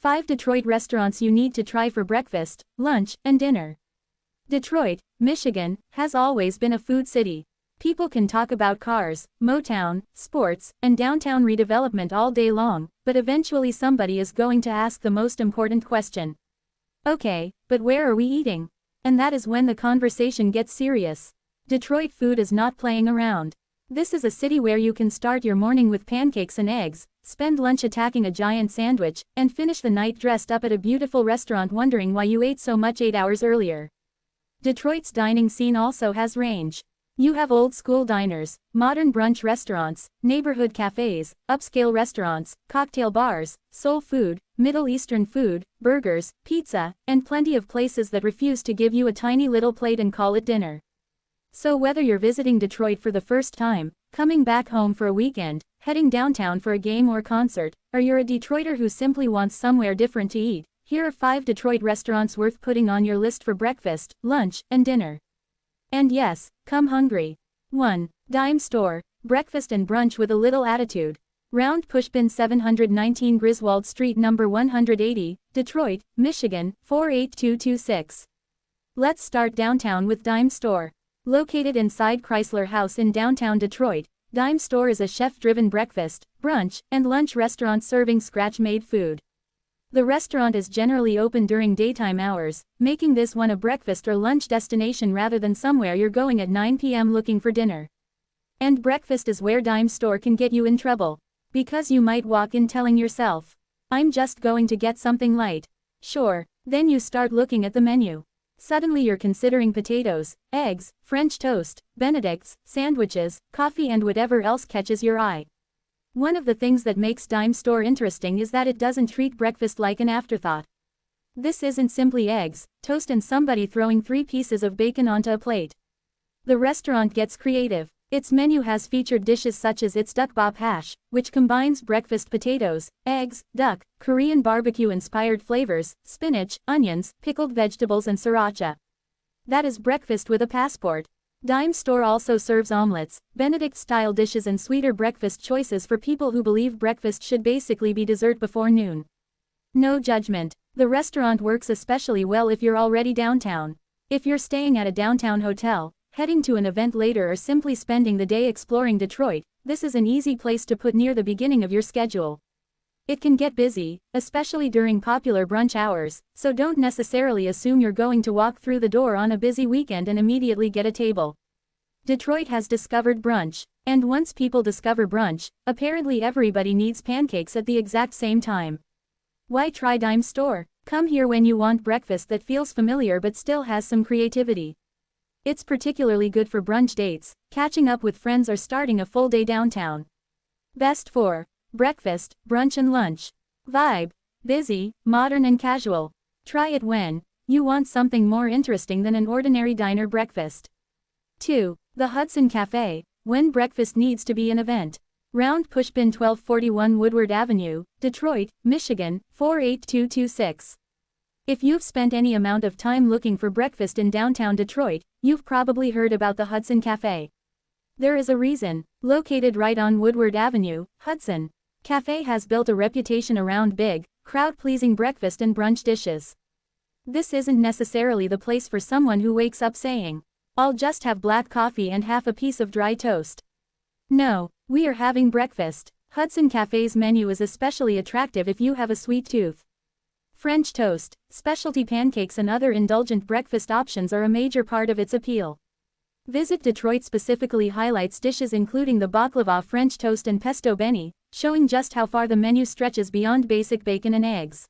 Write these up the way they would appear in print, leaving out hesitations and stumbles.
5 Detroit restaurants you need to try for breakfast, lunch, and dinner. Detroit, Michigan, has always been a food city. People can talk about cars, Motown, sports, and downtown redevelopment all day long, but eventually somebody is going to ask the most important question. Okay, but where are we eating? And that is when the conversation gets serious. Detroit food is not playing around. This is a city where you can start your morning with pancakes and eggs, spend lunch attacking a giant sandwich, and finish the night dressed up at a beautiful restaurant wondering why you ate so much 8 hours earlier. Detroit's dining scene also has range. You have old-school diners, modern brunch restaurants, neighborhood cafes, upscale restaurants, cocktail bars, soul food, Middle Eastern food, burgers, pizza, and plenty of places that refuse to give you a tiny little plate and call it dinner. So whether you're visiting Detroit for the first time, coming back home for a weekend, heading downtown for a game or concert, or you're a Detroiter who simply wants somewhere different to eat, here are 5 Detroit restaurants worth putting on your list for breakfast, lunch, and dinner. And yes, come hungry. 1. Dime Store, breakfast and brunch with a little attitude. Round Pushpin 719 Griswold Street No. 180, Detroit, Michigan, 48226. Let's start downtown with Dime Store. Located inside Chrysler House in downtown Detroit, Dime Store is a chef-driven breakfast, brunch, and lunch restaurant serving scratch-made food. The restaurant is generally open during daytime hours, making this one a breakfast or lunch destination rather than somewhere you're going at 9 p.m. looking for dinner. And breakfast is where Dime Store can get you in trouble. Because you might walk in telling yourself, I'm just going to get something light. Sure, then you start looking at the menu. Suddenly you're considering potatoes, eggs, French toast, Benedicts, sandwiches, coffee and whatever else catches your eye. One of the things that makes Dime Store interesting is that it doesn't treat breakfast like an afterthought. This isn't simply eggs, toast and somebody throwing 3 pieces of bacon onto a plate. The restaurant gets creative. Its menu has featured dishes such as its duck bop hash, which combines breakfast potatoes, eggs, duck, Korean barbecue-inspired flavors, spinach, onions, pickled vegetables and sriracha. That is breakfast with a passport. Dime Store also serves omelets, Benedict-style dishes and sweeter breakfast choices for people who believe breakfast should basically be dessert before noon. No judgment. The restaurant works especially well if you're already downtown. If you're staying at a downtown hotel, heading to an event later or simply spending the day exploring Detroit, this is an easy place to put near the beginning of your schedule. It can get busy, especially during popular brunch hours, so don't necessarily assume you're going to walk through the door on a busy weekend and immediately get a table. Detroit has discovered brunch, and once people discover brunch, apparently everybody needs pancakes at the exact same time. Why try Dime Store? Come here when you want breakfast that feels familiar but still has some creativity. It's particularly good for brunch dates, catching up with friends or starting a full day downtown. Best for breakfast, brunch and lunch. Vibe: busy, modern and casual. Try it when you want something more interesting than an ordinary diner breakfast. 2. The Hudson Cafe, when breakfast needs to be an event. Round Pushpin 1241 Woodward Avenue, Detroit, Michigan, 48226. If you've spent any amount of time looking for breakfast in downtown Detroit, you've probably heard about the Hudson Cafe. There is a reason. Located right on Woodward Avenue, Hudson Cafe has built a reputation around big, crowd-pleasing breakfast and brunch dishes. This isn't necessarily the place for someone who wakes up saying, I'll just have black coffee and half a piece of dry toast. No, we are having breakfast. Hudson Cafe's menu is especially attractive if you have a sweet tooth. French toast, specialty pancakes and other indulgent breakfast options are a major part of its appeal. Visit Detroit specifically highlights dishes including the baklava French toast and pesto beni, showing just how far the menu stretches beyond basic bacon and eggs.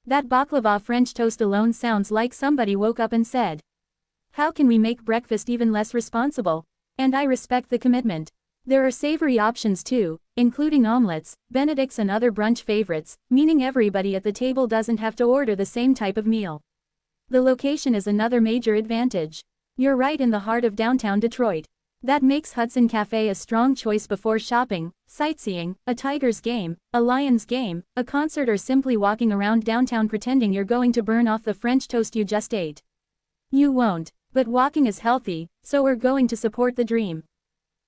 That baklava French toast alone sounds like somebody woke up and said, how can we make breakfast even less responsible? And I respect the commitment. There are savory options too, including omelets, Benedicts and other brunch favorites, meaning everybody at the table doesn't have to order the same type of meal. The location is another major advantage. You're right in the heart of downtown Detroit. That makes Hudson Cafe a strong choice before shopping, sightseeing, a Tigers game, a Lions game, a concert or simply walking around downtown pretending you're going to burn off the French toast you just ate. You won't, but walking is healthy, so we're going to support the dream.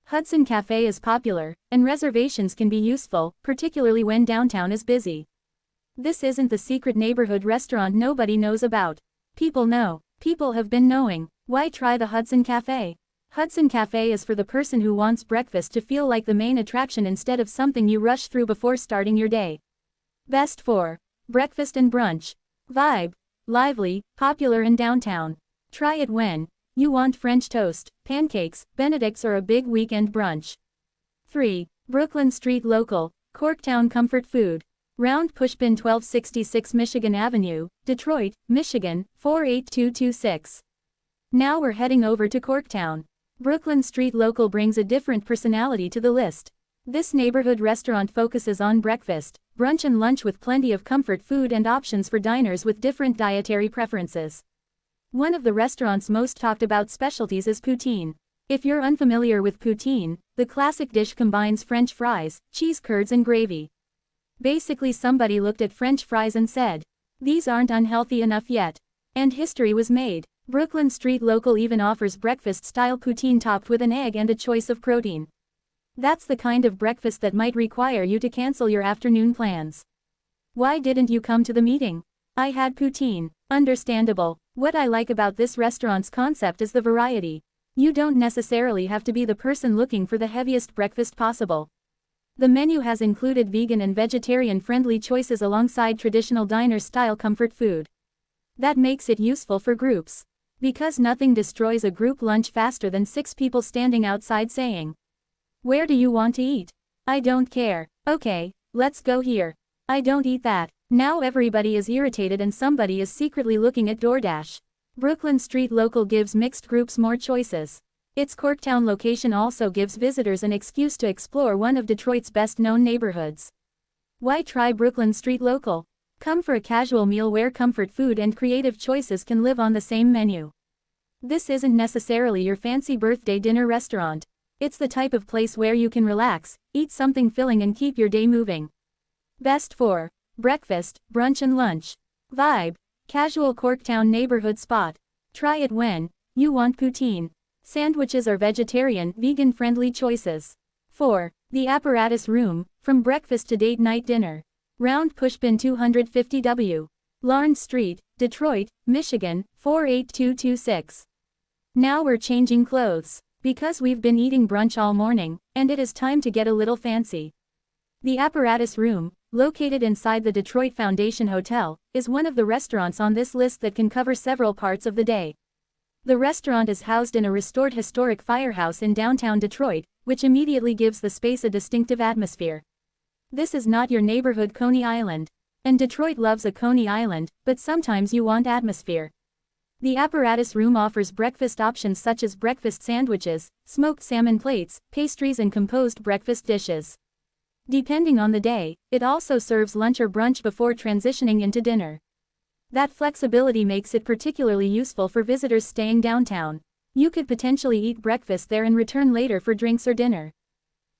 Hudson Cafe is popular, and reservations can be useful, particularly when downtown is busy. This isn't the secret neighborhood restaurant nobody knows about. People know. People have been knowing. Why try the Hudson Cafe? Hudson Cafe is for the person who wants breakfast to feel like the main attraction instead of something you rush through before starting your day. Best for breakfast and brunch. Vibe. Lively, popular in downtown. Try it when you want French toast, pancakes, Benedicts, or a big weekend brunch. 3. Brooklyn Street Local, Corktown Comfort Food. Round Pushpin 1266 Michigan Avenue, Detroit, Michigan, 48226. Now we're heading over to Corktown. Brooklyn Street Local brings a different personality to the list. This neighborhood restaurant focuses on breakfast, brunch and lunch with plenty of comfort food and options for diners with different dietary preferences. One of the restaurant's most talked about specialties is poutine. If you're unfamiliar with poutine, the classic dish combines French fries, cheese curds and gravy. Basically somebody looked at French fries and said, these aren't unhealthy enough yet. And history was made. Brooklyn Street Local even offers breakfast-style poutine topped with an egg and a choice of protein. That's the kind of breakfast that might require you to cancel your afternoon plans. Why didn't you come to the meeting? I had poutine. Understandable. What I like about this restaurant's concept is the variety. You don't necessarily have to be the person looking for the heaviest breakfast possible. The menu has included vegan and vegetarian-friendly choices alongside traditional diner-style comfort food. That makes it useful for groups. Because nothing destroys a group lunch faster than 6 people standing outside saying, "Where do you want to eat? I don't care. Okay, let's go here. I don't eat that." Now everybody is irritated and somebody is secretly looking at DoorDash. Brooklyn Street Local gives mixed groups more choices. Its Corktown location also gives visitors an excuse to explore one of Detroit's best-known neighborhoods. Why try Brooklyn Street Local? Come for a casual meal where comfort food and creative choices can live on the same menu. This isn't necessarily your fancy birthday dinner restaurant. It's the type of place where you can relax, eat something filling and keep your day moving. Best for breakfast, brunch and lunch. Vibe. Casual Corktown neighborhood spot. Try it when you want poutine. Sandwiches are vegetarian, vegan-friendly choices. 4. The Apparatus Room, from breakfast to date night dinner. Round Pushpin 250W. Lawrence Street, Detroit, Michigan, 48226. Now we're changing clothes. Because we've been eating brunch all morning, and it is time to get a little fancy. The Apparatus Room, located inside the Detroit Foundation Hotel, is one of the restaurants on this list that can cover several parts of the day. The restaurant is housed in a restored historic firehouse in downtown Detroit, which immediately gives the space a distinctive atmosphere. This is not your neighborhood Coney Island. And Detroit loves a Coney Island, but sometimes you want atmosphere. The Apparatus Room offers breakfast options such as breakfast sandwiches, smoked salmon plates, pastries and composed breakfast dishes. Depending on the day, it also serves lunch or brunch before transitioning into dinner. That flexibility makes it particularly useful for visitors staying downtown. You could potentially eat breakfast there and return later for drinks or dinner.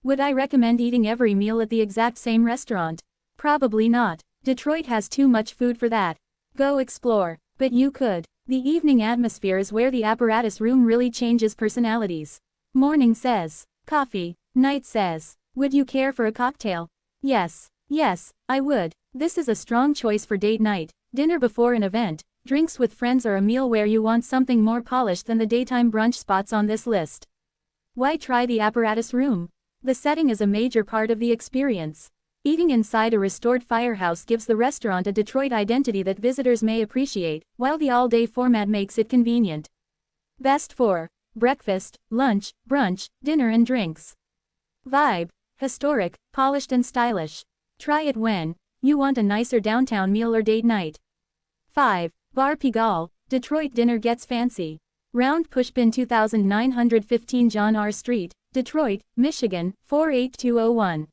Would I recommend eating every meal at the exact same restaurant? Probably not. Detroit has too much food for that. Go explore. But you could. The evening atmosphere is where the Apparatus Room really changes personalities. Morning says, coffee. Night says, would you care for a cocktail? Yes. Yes, I would. This is a strong choice for date night, dinner before an event, drinks with friends or a meal where you want something more polished than the daytime brunch spots on this list. Why try the Apparatus Room? The setting is a major part of the experience. Eating inside a restored firehouse gives the restaurant a Detroit identity that visitors may appreciate, while the all-day format makes it convenient. Best for breakfast, lunch, brunch, dinner and drinks. Vibe. Historic, polished and stylish. Try it when you want a nicer downtown meal or date night. 5. Bar Pigalle, Detroit dinner gets fancy. Round Pushpin 2915 John R. Street, Detroit, Michigan, 48201.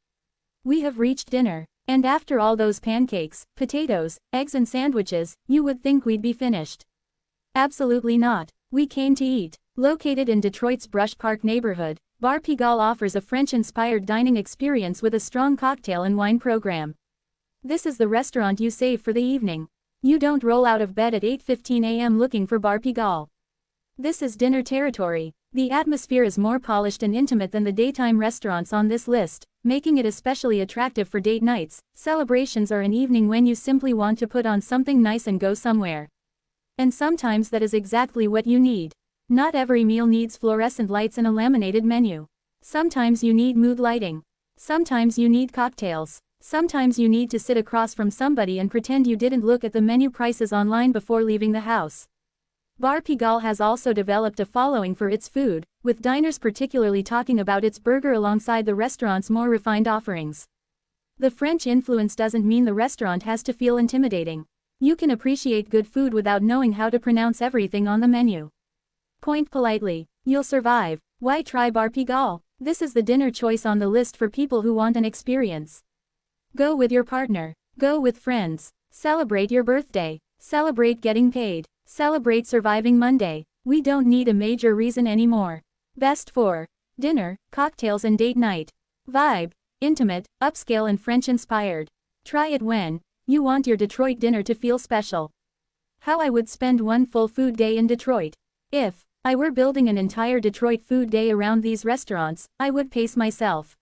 We have reached dinner. And after all those pancakes, potatoes, eggs and sandwiches, you would think we'd be finished. Absolutely not. We came to eat. Located in Detroit's Brush Park neighborhood, Bar Pigalle offers a French-inspired dining experience with a strong cocktail and wine program. This is the restaurant you save for the evening. You don't roll out of bed at 8:15 a.m. looking for Bar Pigalle. This is dinner territory. The atmosphere is more polished and intimate than the daytime restaurants on this list, making it especially attractive for date nights, celebrations, or an evening when you simply want to put on something nice and go somewhere. And sometimes that is exactly what you need. Not every meal needs fluorescent lights and a laminated menu. Sometimes you need mood lighting. Sometimes you need cocktails. Sometimes you need to sit across from somebody and pretend you didn't look at the menu prices online before leaving the house. Bar Pigalle has also developed a following for its food, with diners particularly talking about its burger alongside the restaurant's more refined offerings. The French influence doesn't mean the restaurant has to feel intimidating. You can appreciate good food without knowing how to pronounce everything on the menu. Point politely. You'll survive. Why try Bar Pigalle? This is the dinner choice on the list for people who want an experience. Go with your partner. Go with friends. Celebrate your birthday. Celebrate getting paid. Celebrate surviving Monday. We don't need a major reason anymore. Best for dinner, cocktails, and date night. Vibe: intimate, upscale, and French inspired. Try it when you want your Detroit dinner to feel special. How I would spend one full food day in Detroit. If I were building an entire Detroit food day around these restaurants, I would pace myself.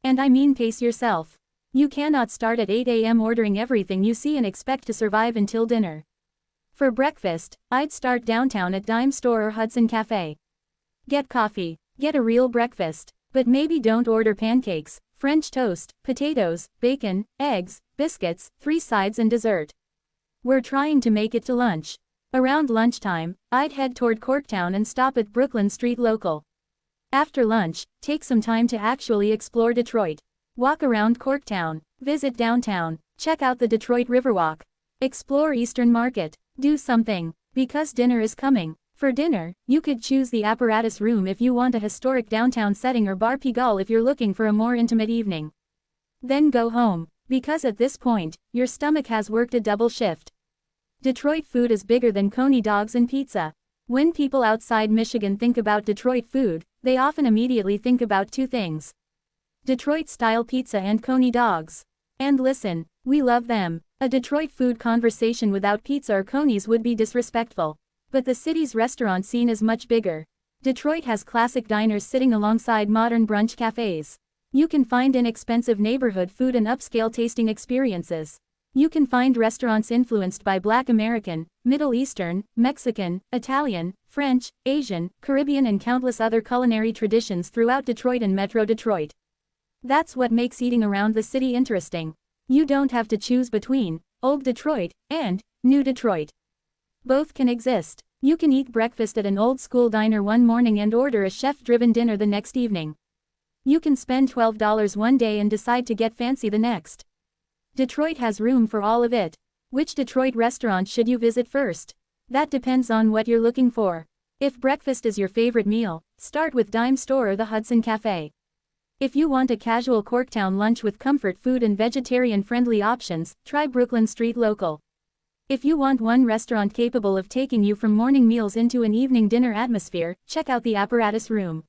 And I mean pace yourself. You cannot start at 8 a.m. ordering everything you see and expect to survive until dinner. For breakfast, I'd start downtown at Dime Store or Hudson Cafe. Get coffee, get a real breakfast, but maybe don't order pancakes, French toast, potatoes, bacon, eggs, biscuits, 3 sides and dessert. We're trying to make it to lunch. Around lunchtime, I'd head toward Corktown and stop at Brooklyn Street Local. After lunch, take some time to actually explore Detroit. Walk around Corktown, visit downtown, check out the Detroit Riverwalk. Explore Eastern Market. Do something, because dinner is coming. For dinner, you could choose the Apparatus Room if you want a historic downtown setting, or Bar Pigalle if you're looking for a more intimate evening. Then go home, because at this point, your stomach has worked a double shift. Detroit food is bigger than coney dogs and pizza. When people outside Michigan think about Detroit food, they often immediately think about 2 things: Detroit-style pizza and coney dogs. And listen, we love them. A Detroit food conversation without pizza or conies would be disrespectful. But the city's restaurant scene is much bigger. Detroit has classic diners sitting alongside modern brunch cafes. You can find inexpensive neighborhood food and upscale tasting experiences. You can find restaurants influenced by Black American, Middle Eastern, Mexican, Italian, French, Asian, Caribbean, and countless other culinary traditions throughout Detroit and Metro Detroit. That's what makes eating around the city interesting. You don't have to choose between Old Detroit and New Detroit. Both can exist. You can eat breakfast at an old-school diner one morning and order a chef-driven dinner the next evening. You can spend $12 one day and decide to get fancy the next. Detroit has room for all of it. Which Detroit restaurant should you visit first? That depends on what you're looking for. If breakfast is your favorite meal, start with Dime Store or the Hudson Cafe. If you want a casual Corktown lunch with comfort food and vegetarian-friendly options, try Brooklyn Street Local. If you want one restaurant capable of taking you from morning meals into an evening dinner atmosphere, check out the Apparatus Room.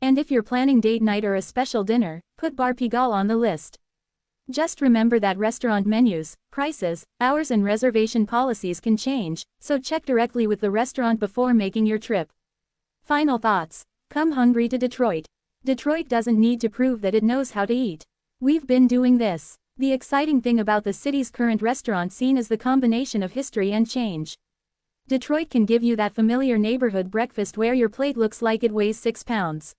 And if you're planning date night or a special dinner, put Bar Pigalle on the list. Just remember that restaurant menus, prices, hours, and reservation policies can change, so check directly with the restaurant before making your trip. Final thoughts. Come hungry to Detroit. Detroit doesn't need to prove that it knows how to eat. We've been doing this. The exciting thing about the city's current restaurant scene is the combination of history and change. Detroit can give you that familiar neighborhood breakfast where your plate looks like it weighs 6 pounds.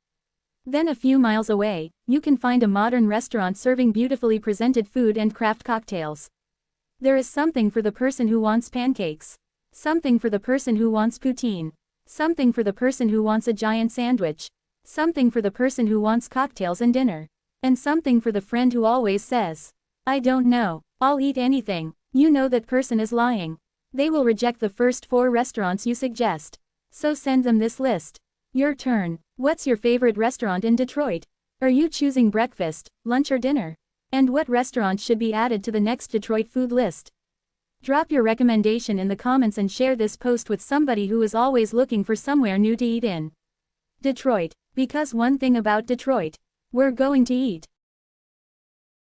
Then a few miles away, you can find a modern restaurant serving beautifully presented food and craft cocktails. There is something for the person who wants pancakes. Something for the person who wants poutine. Something for the person who wants a giant sandwich. Something for the person who wants cocktails and dinner. And something for the friend who always says, "I don't know, I'll eat anything." You know that person is lying. They will reject the first 4 restaurants you suggest. So send them this list. Your turn. What's your favorite restaurant in Detroit? Are you choosing breakfast, lunch, or dinner? And what restaurant should be added to the next Detroit food list? Drop your recommendation in the comments and share this post with somebody who is always looking for somewhere new to eat in. Detroit. Because one thing about Detroit. We're going to eat.